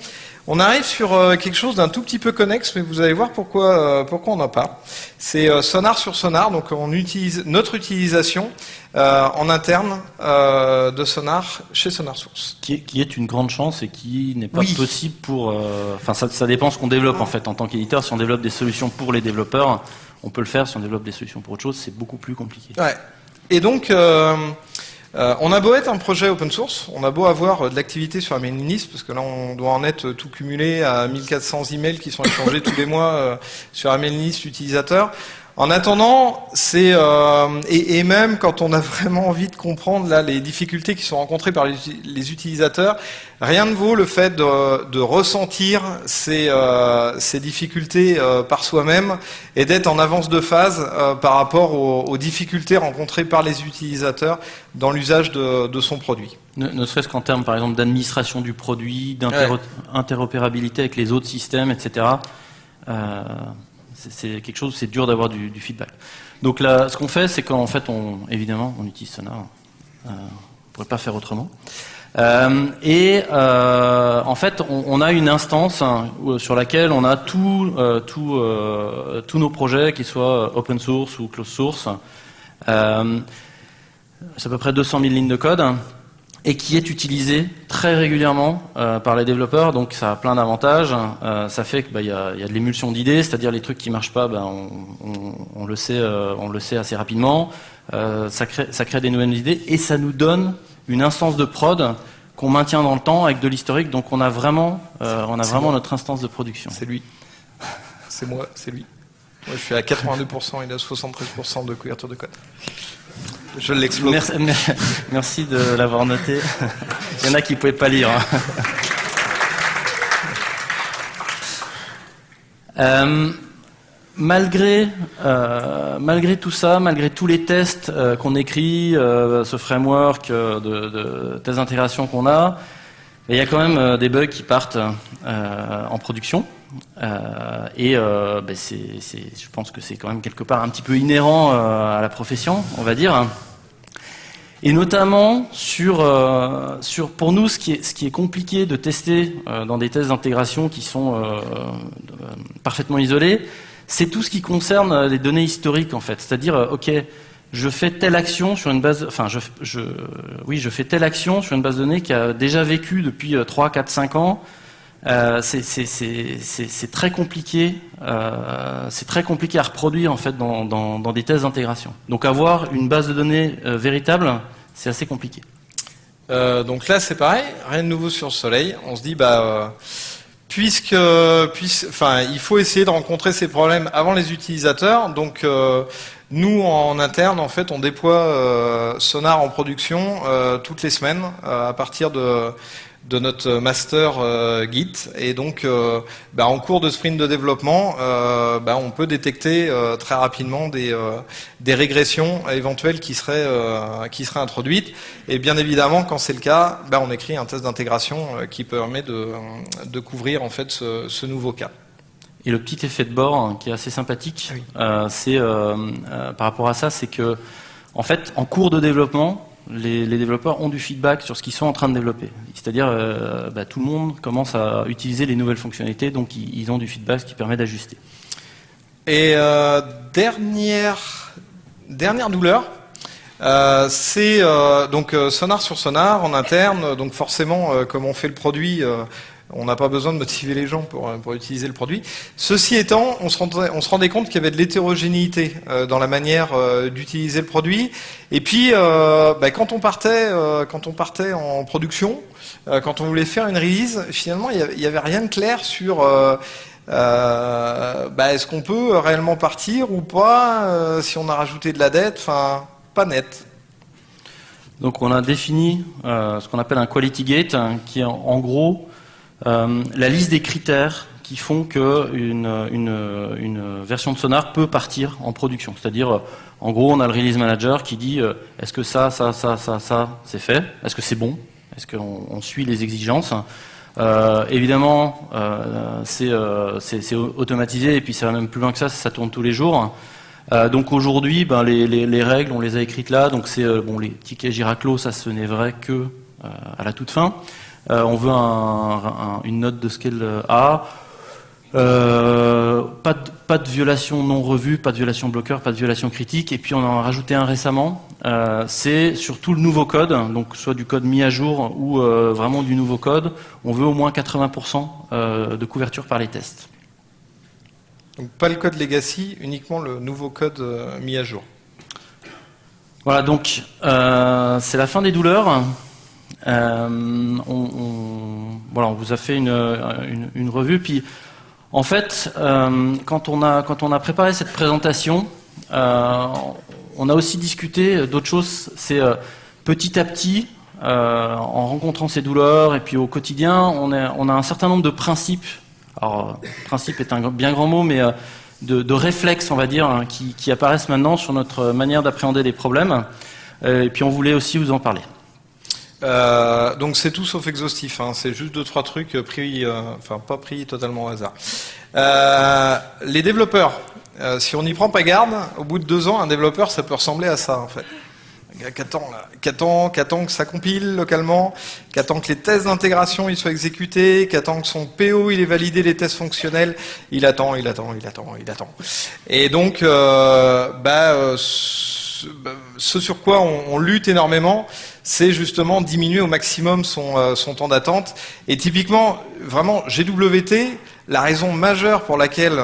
On arrive sur quelque chose d'un tout petit peu connexe, mais vous allez voir pourquoi on en parle. C'est Sonar sur Sonar, donc on utilise notre utilisation en interne de Sonar chez SonarSource. Qui est une grande chance et qui n'est pas possible pour... ça dépend ce qu'on développe en fait en tant qu'éditeur. Si on développe des solutions pour les développeurs, on peut le faire. Si on développe des solutions pour autre chose, c'est beaucoup plus compliqué. Ouais. Et donc... on a beau être un projet open source, on a beau avoir de l'activité sur la mailing list, parce que là on doit en être tout cumulé à 1400 emails qui sont échangés tous les mois sur la mailing list utilisateur. En attendant, et même quand on a vraiment envie de comprendre là les difficultés qui sont rencontrées par les utilisateurs, rien ne vaut le fait de ressentir ces difficultés par soi-même et d'être en avance de phase par rapport aux difficultés rencontrées par les utilisateurs dans l'usage de son produit. Ne serait-ce qu'en termes, par exemple, d'administration du produit, d'interopérabilité avec les autres systèmes, etc. C'est quelque chose, c'est dur d'avoir du feedback. Donc là, ce qu'on fait, c'est qu'en fait, évidemment, on utilise Sonar. On ne pourrait pas faire autrement. En fait, on a une instance sur laquelle on a tous nos projets, qu'ils soient open source ou closed source. C'est à peu près 200 000 lignes de code, et qui est utilisé très régulièrement par les développeurs. Donc ça a plein d'avantages. Ça fait qu'il y a de l'émulsion d'idées, c'est-à-dire les trucs qui marchent pas, on le sait assez rapidement. Ça crée des nouvelles idées, et ça nous donne une instance de prod qu'on maintient dans le temps avec de l'historique. Donc on a vraiment notre instance de production. C'est lui. C'est moi, c'est lui. Moi, je suis à 82%, il a 73% de couverture de code. Je l'explose. Merci de l'avoir noté. Il y en a qui ne pouvaient pas lire. Malgré tout ça, malgré tous les tests qu'on écrit, ce framework de tests d'intégration qu'on a, il y a quand même des bugs qui partent en production. Je pense que c'est quand même quelque part un petit peu inhérent à la profession, on va dire. Et notamment pour nous, ce qui est compliqué de tester dans des tests d'intégration qui sont parfaitement isolés, c'est tout ce qui concerne les données historiques en fait. C'est-à-dire, ok, je fais telle action sur une base, je fais telle action sur une base de données qui a déjà vécu depuis 3, 4, 5 ans. C'est très compliqué. C'est très compliqué à reproduire en fait dans des tests d'intégration. Donc avoir une base de données véritable, c'est assez compliqué. Donc là c'est pareil, rien de nouveau sur le soleil. On se dit il faut essayer de rencontrer ces problèmes avant les utilisateurs. Donc nous en interne en fait on déploie Sonar en production toutes les semaines à partir de notre master Git, et donc en cours de sprint de développement on peut détecter très rapidement des régressions éventuelles qui seraient introduites, et bien évidemment quand c'est le cas on écrit un test d'intégration qui permet de couvrir en fait ce nouveau cas. Et le petit effet de bord qui est assez sympathique, oui. Par rapport à ça, c'est que en fait en cours de développement les développeurs ont du feedback sur ce qu'ils sont en train de développer. C'est-à-dire, tout le monde commence à utiliser les nouvelles fonctionnalités, donc ils ont du feedback, ce qui permet d'ajuster. Et dernière douleur, c'est donc Sonar sur Sonar en interne. Donc forcément, comme on fait le produit, on n'a pas besoin de motiver les gens pour utiliser le produit. Ceci étant, on se rendait compte qu'il y avait de l'hétérogénéité dans la manière d'utiliser le produit. Et puis, quand on partait en production, quand on voulait faire une release, finalement, il y avait rien de clair sur est-ce qu'on peut réellement partir ou pas, si on a rajouté de la dette, enfin, pas net. Donc, on a défini ce qu'on appelle un quality gate, qui est en gros la liste des critères qui font qu'une version de Sonar peut partir en production. C'est-à-dire, en gros, on a le release manager qui dit est-ce que ça, c'est fait? Est-ce que c'est bon? Est-ce qu'on suit les exigences? Évidemment, c'est automatisé, et puis ça va même plus loin que ça tourne tous les jours. Donc aujourd'hui, les règles, on les a écrites là. Donc c'est les tickets Giraclo, ça ce n'est vrai que à la toute fin. On veut une note de scale A. Pas de violation non revue, pas de violation bloqueur, pas de violation critique. Et puis on en a rajouté un récemment. C'est sur tout le nouveau code, donc soit du code mis à jour ou vraiment du nouveau code. On veut au moins 80% de couverture par les tests. Donc pas le code legacy, uniquement le nouveau code mis à jour. Voilà, donc c'est la fin des douleurs. On vous a fait une revue, puis en fait, quand on a préparé cette présentation, on a aussi discuté d'autres choses. C'est petit à petit, en rencontrant ces douleurs et puis au quotidien, on a un certain nombre de principes. Alors, principe est un bien grand mot, mais de réflexes, on va dire, qui apparaissent maintenant sur notre manière d'appréhender les problèmes. Et puis on voulait aussi vous en parler. Donc c'est tout sauf exhaustif, hein. C'est juste 2-3 trucs pris, pas pris totalement au hasard. Les développeurs, si on n'y prend pas garde, au bout de 2 ans, un développeur, ça peut ressembler à ça en fait. Qu'attend que ça compile localement, qu'attend que les tests d'intégration ils soient exécutés, qu'attend que son PO il ait validé les tests fonctionnels, il attend. Et donc, ce sur quoi on lutte énormément, c'est justement diminuer au maximum son temps d'attente. Et typiquement, vraiment, GWT, la raison majeure pour laquelle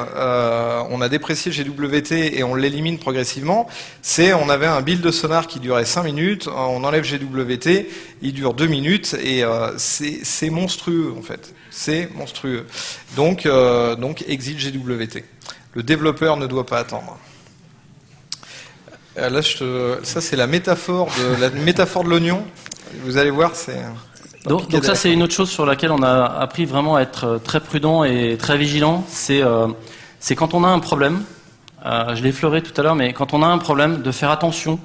on a déprécié GWT et on l'élimine progressivement, c'est on avait un build de Sonar qui durait 5 minutes, on enlève GWT, il dure 2 minutes, et c'est monstrueux en fait. C'est monstrueux. Donc exit GWT. Le développeur ne doit pas attendre. Là, ça c'est la métaphore de l'oignon. Vous allez voir, c'est... Donc ça, c'est une autre chose sur laquelle on a appris vraiment à être très prudent et très vigilant. C'est quand on a un problème, je l'ai effleuré tout à l'heure, mais quand on a un problème, de faire attention,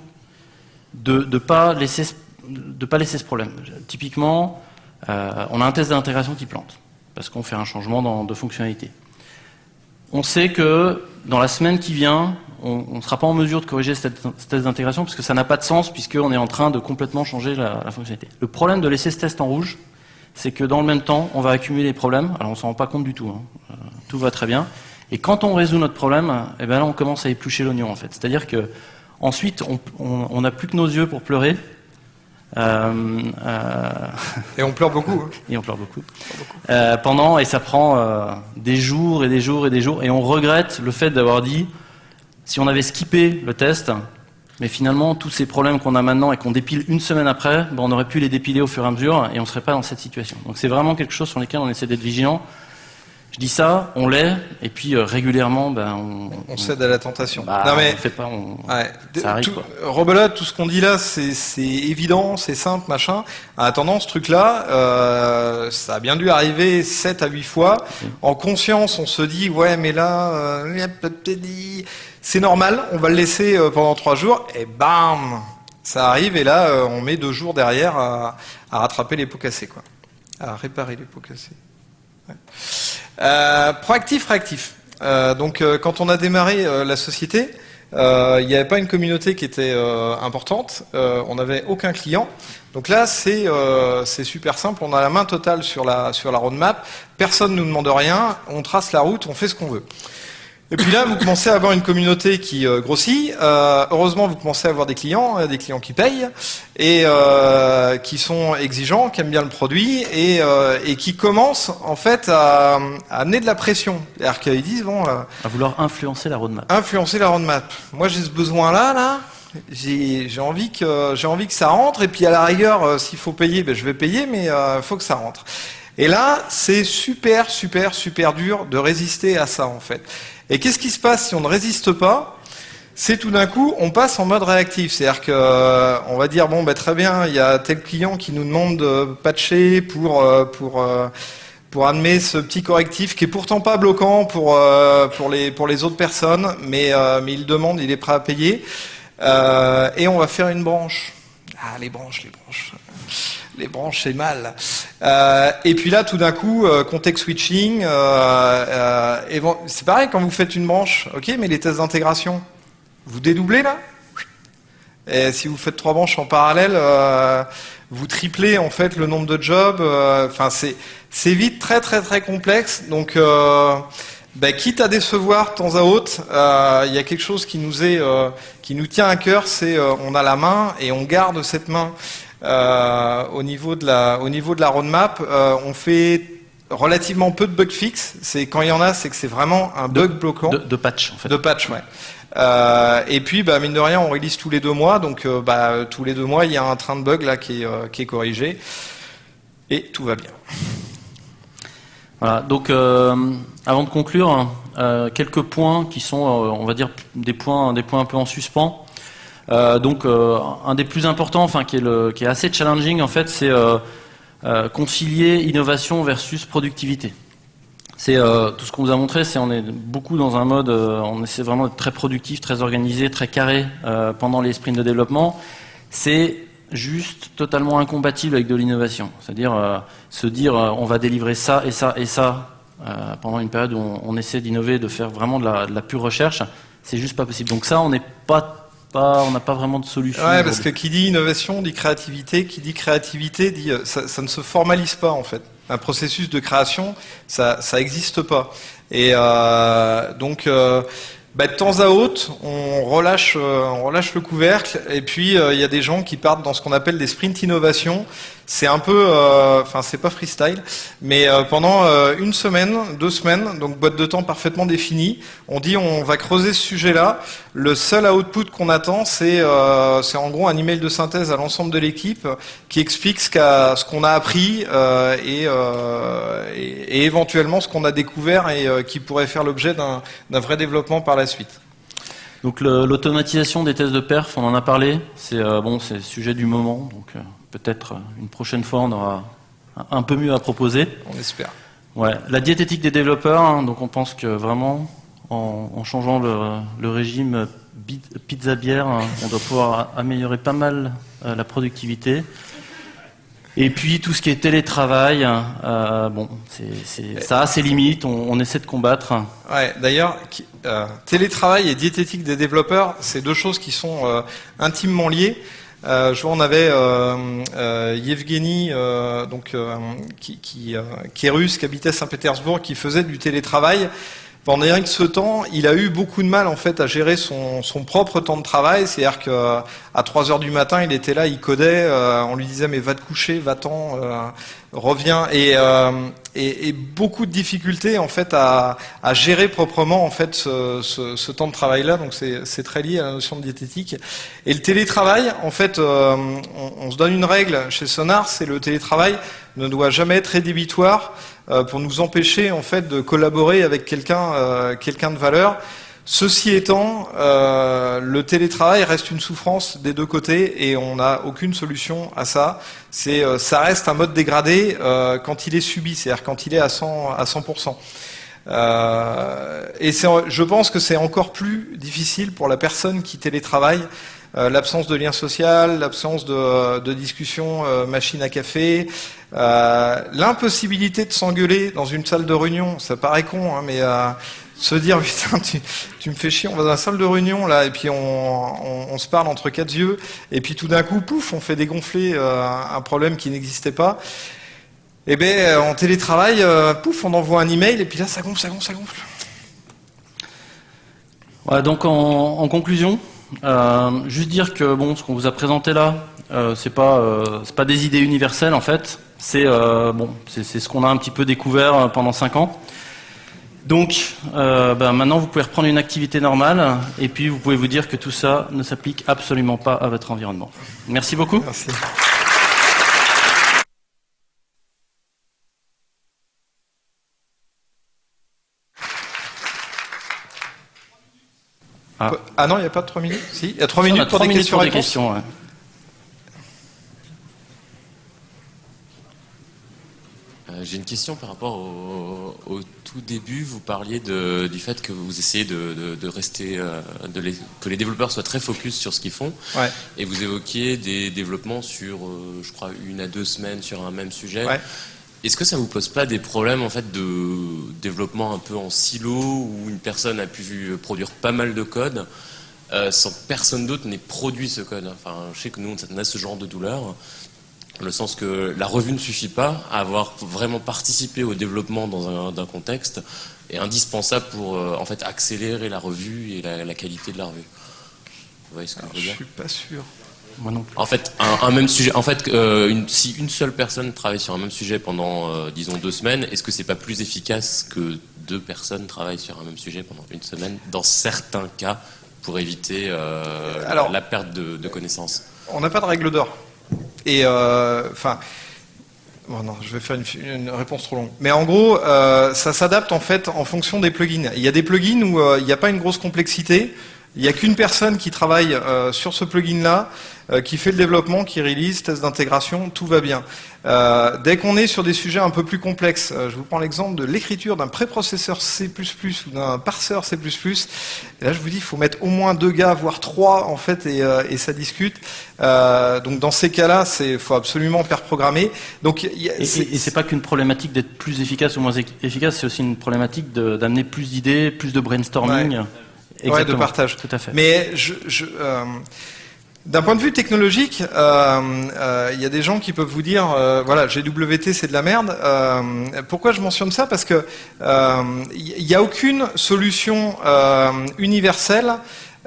de pas laisser ce problème. Typiquement, on a un test d'intégration qui plante, parce qu'on fait un changement de fonctionnalité. On sait que dans la semaine qui vient, on ne sera pas en mesure de corriger ce test d'intégration parce que ça n'a pas de sens puisqu'on est en train de complètement changer la fonctionnalité. Le problème de laisser ce test en rouge, c'est que dans le même temps, on va accumuler les problèmes. Alors on ne s'en rend pas compte du tout, hein. Tout va très bien. Et quand on résout notre problème, eh ben là on commence à éplucher l'oignon en fait. C'est-à-dire que ensuite on n'a plus que nos yeux pour pleurer. Et on pleure beaucoup. Hein. Et on pleure beaucoup. Et ça prend des jours et des jours et des jours. Et on regrette le fait d'avoir dit, si on avait skippé le test, mais finalement tous ces problèmes qu'on a maintenant et qu'on dépile une semaine après, on aurait pu les dépiler au fur et à mesure et on ne serait pas dans cette situation. Donc c'est vraiment quelque chose sur lequel on essaie d'être vigilant. Je dis ça, on l'est, et puis régulièrement, on cède à la tentation. Non mais on fait pas, ça arrive. Rebelote, tout ce qu'on dit là, c'est évident, c'est simple, machin. En attendant, ce truc-là, ça a bien dû arriver 7 à 8 fois. En conscience, on se dit, ouais, mais là, c'est normal, on va le laisser pendant 3 jours, et bam, ça arrive, et là, on met 2 jours derrière à rattraper les pots cassés, quoi. À réparer les pots cassés. Ouais. Proactif, réactif. Donc, quand on a démarré la société, il n'y avait pas une communauté qui était importante. On n'avait aucun client. Donc là, c'est super simple. On a la main totale sur la roadmap. Personne ne nous demande rien. On trace la route, on fait ce qu'on veut. Et puis là, vous commencez à avoir une communauté qui grossit. Heureusement, vous commencez à avoir des clients qui payent et qui sont exigeants, qui aiment bien le produit et qui commencent en fait à amener de la pression. C'est-à-dire qu'ils disent à vouloir influencer la roadmap. Influencer la roadmap. Moi, j'ai ce besoin-là. J'ai envie que ça rentre. Et puis à la rigueur, s'il faut payer, je vais payer, mais faut que ça rentre. Et là, c'est super dur de résister à ça en fait. Et qu'est-ce qui se passe si on ne résiste pas? C'est tout d'un coup, on passe en mode réactif. C'est-à-dire que on va dire très bien, il y a tel client qui nous demande de patcher pour amener ce petit correctif qui est pourtant pas bloquant pour les autres personnes, mais il demande, il est prêt à payer. Et on va faire une branche. Ah, les branches. Les branches, c'est mal. Et puis là, tout d'un coup, contexte switching. C'est pareil quand vous faites une branche, ok, mais les tests d'intégration, vous dédoublez là. Et si vous faites 3 branches en parallèle, vous triplez en fait le nombre de jobs. Enfin, c'est vite très complexe. Donc, quitte à décevoir de temps à autre, il y a quelque chose qui nous tient à cœur, c'est on a la main et on garde cette main. Au niveau de la roadmap, on fait relativement peu de bug fix. C'est quand il y en a, c'est que c'est vraiment un bug bloquant. De patch, en fait. De patch, ouais. Et puis, mine de rien, on release tous les 2 mois. Donc, tous les 2 mois, il y a un train de bug là qui est corrigé. Et tout va bien. Voilà. Donc, avant de conclure, quelques points qui sont, on va dire, des points un peu en suspens. Donc un des plus importants, qui est assez challenging en fait, c'est concilier innovation versus productivité. C'est tout ce qu'on vous a montré, on est beaucoup dans un mode, on essaie vraiment d'être très productif, très organisé, très carré pendant les sprints de développement. C'est juste totalement incompatible avec de l'innovation. C'est-à-dire se dire on va délivrer ça et ça et ça pendant une période où on essaie d'innover, de faire vraiment de la pure recherche, c'est juste pas possible. Donc ça, on n'a pas vraiment de solution. Ouais, parce que qui dit innovation dit créativité, qui dit créativité dit ça ne se formalise pas en fait. Un processus de création, ça existe pas. Et donc de temps à autre, on relâche le couvercle. Et puis il y a des gens qui partent dans ce qu'on appelle des sprints innovation. c'est un peu, enfin c'est pas freestyle, mais pendant une semaine, 2 semaines, donc boîte de temps parfaitement définie, on dit on va creuser ce sujet-là. Le seul output qu'on attend, c'est en gros un email de synthèse à l'ensemble de l'équipe qui explique ce qu'on a appris et éventuellement ce qu'on a découvert et qui pourrait faire l'objet d'un vrai développement par la suite. Donc l'automatisation des tests de perf, on en a parlé, c'est le sujet du moment, donc peut-être une prochaine fois on aura un peu mieux à proposer. On espère. Ouais, la diététique des développeurs, hein, donc on pense que vraiment en changeant le régime pizza-bière, hein, on doit pouvoir améliorer pas mal la productivité. Et puis tout ce qui est télétravail, ça a ses limites, on essaie de combattre. Ouais, d'ailleurs, télétravail et diététique des développeurs, c'est 2 choses qui sont intimement liées. Je vois, on avait Yevgeny, qui est russe, qui habitait Saint-Pétersbourg, qui faisait du télétravail. Pendant ce temps, il a eu beaucoup de mal en fait à gérer son propre temps de travail. C'est-à-dire qu'à 3 heures du matin, il était là, il codait. On lui disait mais va te coucher, va-t'en, reviens. Et beaucoup de difficultés en fait à gérer proprement en fait ce temps de travail-là. Donc c'est très lié à la notion de diététique. Et le télétravail, en fait, on se donne une règle chez Sonar, c'est le télétravail ne doit jamais être rédhibitoire pour nous empêcher en fait de collaborer avec quelqu'un de valeur. Ceci étant, le télétravail reste une souffrance des 2 côtés et on n'a aucune solution à ça. Ça reste un mode dégradé quand il est subi, c'est-à-dire quand il est à 100%. Et je pense que c'est encore plus difficile pour la personne qui télétravaille. L'absence de lien social, l'absence de discussion machine à café, l'impossibilité de s'engueuler dans une salle de réunion, ça paraît con, hein, mais se dire putain tu me fais chier, on va dans la salle de réunion là et puis on se parle entre 4 yeux et puis tout d'un coup pouf on fait dégonfler un problème qui n'existait pas. Et ben en télétravail, pouf on envoie un email et puis là ça gonfle. Ouais, donc en conclusion. Juste dire que ce qu'on vous a présenté là, c'est pas des idées universelles en fait. C'est ce qu'on a un petit peu découvert pendant 5 ans. Donc maintenant vous pouvez reprendre une activité normale et puis vous pouvez vous dire que tout ça ne s'applique absolument pas à votre environnement. Merci beaucoup. Merci. Ah non, il n'y a pas de 3 minutes. Si, il y a 3 minutes pour des questions. Ouais. J'ai une question par rapport au tout début. Vous parliez du fait que vous essayez de rester, que les développeurs soient très focus sur ce qu'ils font. Ouais. Et vous évoquiez des développements sur, je crois, 1 à 2 semaines sur un même sujet. Ouais. Est-ce que ça vous pose pas des problèmes en fait de développement un peu en silo où une personne a pu produire pas mal de code sans que personne d'autre n'ait produit ce code? Enfin, je sais que nous on a ce genre de douleur, dans le sens que la revue ne suffit pas à avoir vraiment participé au développement d'un contexte est indispensable pour en fait accélérer la revue et la qualité de la revue. Vous voyez ce que je veux dire? Je suis pas sûr. Moi non plus. En fait, un même sujet. En fait, si une seule personne travaille sur un même sujet pendant, disons, 2 semaines, est-ce que c'est pas plus efficace que 2 personnes travaillent sur un même sujet pendant 1 semaine, dans certains cas, pour éviter la perte de connaissances? On n'a pas de règle d'or. Et bon, non, je vais faire une réponse trop longue. Mais en gros, ça s'adapte en fait en fonction des plugins. Il y a des plugins où il n'y a pas une grosse complexité. Il n'y a qu'une personne qui travaille sur ce plugin-là, qui fait le développement, qui release, test d'intégration, tout va bien. Dès qu'on est sur des sujets un peu plus complexes, je vous prends l'exemple de l'écriture d'un préprocesseur C++ ou d'un parseur C++, et là je vous dis, il faut mettre au moins 2 gars, voire 3 en fait, et ça discute. Donc dans ces cas-là, faut absolument pair programmer. Donc, et c'est pas qu'une problématique d'être plus efficace ou moins efficace, c'est aussi une problématique d'amener plus d'idées, plus de brainstorming. Ouais. Exactement. Ouais, de partage. Tout à fait. Mais d'un point de vue technologique, il y a des gens qui peuvent vous dire, voilà, GWT c'est de la merde. Pourquoi je mentionne ça? Parce que il n'y a aucune solution universelle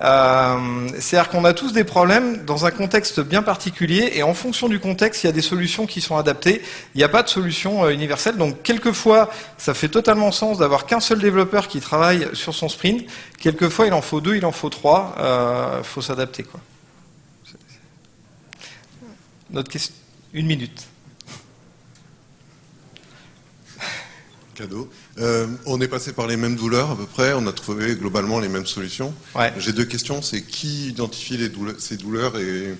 C'est-à-dire qu'on a tous des problèmes dans un contexte bien particulier, et en fonction du contexte, il y a des solutions qui sont adaptées. Il n'y a pas de solution universelle, donc quelquefois, ça fait totalement sens d'avoir qu'un seul développeur qui travaille sur son sprint. Quelquefois, il en faut 2, il en faut 3. Faut s'adapter, quoi. Notre question, 1 minute. Cadeau. On est passé par les mêmes douleurs à peu près, on a trouvé globalement les mêmes solutions. Ouais. J'ai 2 questions, c'est qui identifie ces douleurs et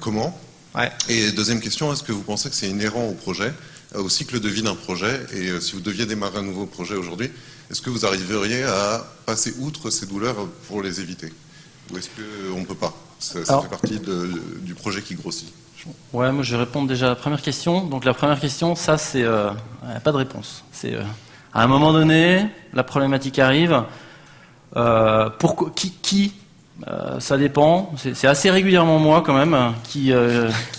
comment? Ouais. Et deuxième question, est-ce que vous pensez que c'est inhérent au projet, au cycle de vie d'un projet? Et si vous deviez démarrer un nouveau projet aujourd'hui, est-ce que vous arriveriez à passer outre ces douleurs pour les éviter? Ou est-ce qu'on ne peut pas? Ça fait partie du projet qui grossit. Ouais, moi je vais répondre déjà à la première question. Donc la première question, ça c'est pas de réponse. C'est à un moment donné, la problématique arrive. Pourquoi qui ça dépend. C'est assez régulièrement moi quand même qui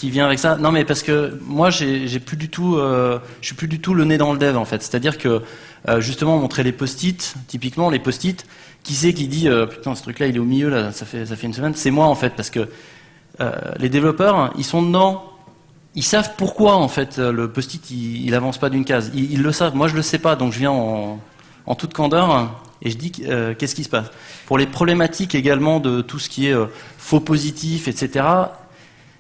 vient avec ça. Non mais parce que moi j'ai plus du tout, je suis plus du tout le nez dans le dev en fait. C'est-à-dire que justement montrer les post-it, typiquement les post-it, qui c'est qui dit putain ce truc-là il est au milieu là, ça fait une semaine. C'est moi en fait parce que les développeurs, ils sont dedans, ils savent pourquoi en fait le post-it il avance pas d'une case. Ils le savent, moi je le sais pas, donc je viens en toute candeur et je dis qu'est-ce qui se passe. Pour les problématiques également de tout ce qui est faux positif, etc.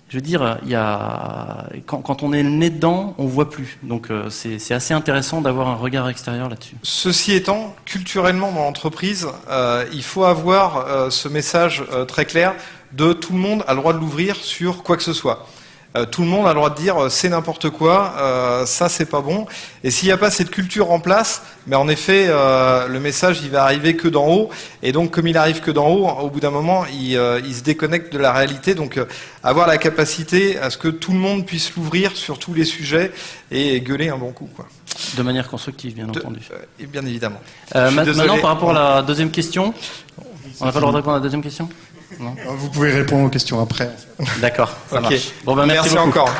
Je veux dire, il y a quand on est le nez dedans, on voit plus. Donc c'est assez intéressant d'avoir un regard extérieur là-dessus. Ceci étant, culturellement dans l'entreprise, il faut avoir ce message très clair de tout le monde a le droit de l'ouvrir sur quoi que ce soit. Tout le monde a le droit de dire c'est n'importe quoi, ça c'est pas bon. Et s'il n'y a pas cette culture en place, mais en effet le message il va arriver que d'en haut. Et donc comme il arrive que d'en haut, au bout d'un moment il se déconnecte de la réalité. Donc avoir la capacité à ce que tout le monde puisse l'ouvrir sur tous les sujets et gueuler un bon coup, quoi. De manière constructive, bien entendu. Et bien évidemment. Maintenant par rapport à la deuxième question, on n'a pas le droit de répondre à la deuxième question ? Non. Vous pouvez répondre aux questions après. D'accord, ça marche. Bon, merci beaucoup. Encore.